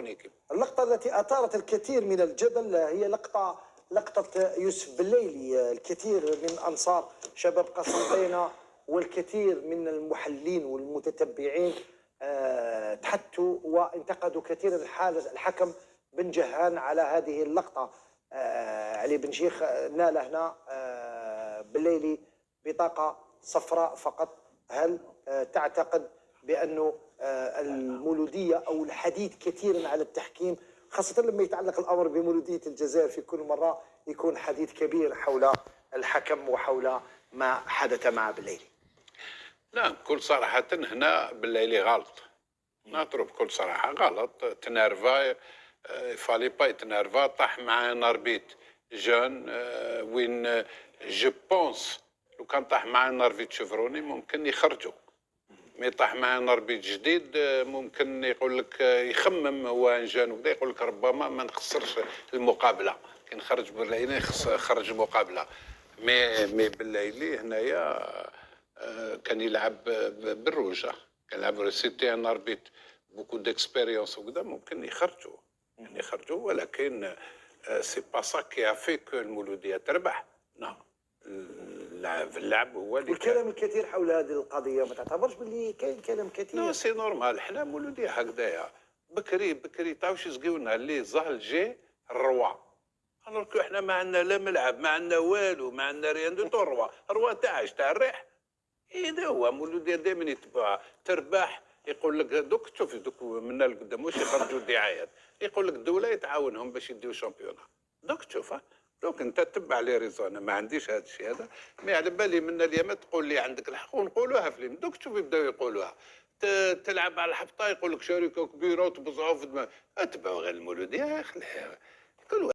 ايكيب. اللقطة التي أثارت الكثير من الجدل هي لقطة يوسف بليلي. الكثير من أنصار شباب قسنطينة والكثير من المحللين والمتتبعين تحدثوا وانتقدوا كثيرا الحكم بن جهان على هذه اللقطة. علي بن شيخ نال هنا بليلي بطاقة صفراء فقط. هل تعتقد بأنه المولودية أو الحديث كثيرا على التحكيم، خاصة لما يتعلق الأمر بمولودية الجزائر، في كل مرة يكون حديث كبير حول الحكم وحول ما حدث مع بليلي؟ لا، بكل صراحة هنا بليلي غلط، نضرب بكل صراحة غلط. تنرفا فالي با يتنرفا، طاح مع ان اربيت جون وين جو بونس لو كان طاح مع ان اربيت شفروني ممكن يخرجوا، مي طاح مع ان اربيت جديد ممكن يقول لك يخمم هو جون وكذا، يقول لك ربما ما نخسرش المقابلة كي نخرج بليلي خرج المقابلة. مي بليلي هنايا كان يلعب بالروجه، كان يلعب سيتي ان اربيت بوكو ديكسبيريونس وكذا، ممكن يخرجوا ولكن سي با سا كي افي كو المولوديه تربح. نعم، اللعب هو اللي والكلام الكثير حول هذه القضيه ما تعتبرش باللي كاين كلام كثير؟ نو سي نورمال، حنا مولوديه هكذايا بكري تعاوش يسقيونا اللي زهل جي الروا، الوغ احنا ما عندنا لا ملعب، ما عندنا والو، ما عندنا ريان دو تو. الروا تاع الريح. هذا هو مولوديه دائما يتبعها تربح. يقول لك دوك تشوف دوك من القدام واش يخرجوا الدعايات، يقول لك الدوله يتعاونهم باش يديو شامبيونا. دوك تشوف دوك انت تتبع لي ريزون. انا ما عنديش هذا الشيء هذا، مي على بالي من اليوم تقول لي عندك الحق ونقولوها في دوك تشوف يبداو يقولوها. تلعب على الحبطه يقول لك شركه كبيره وتبزعوا في دماغ. اتبعوا غير المولوديه،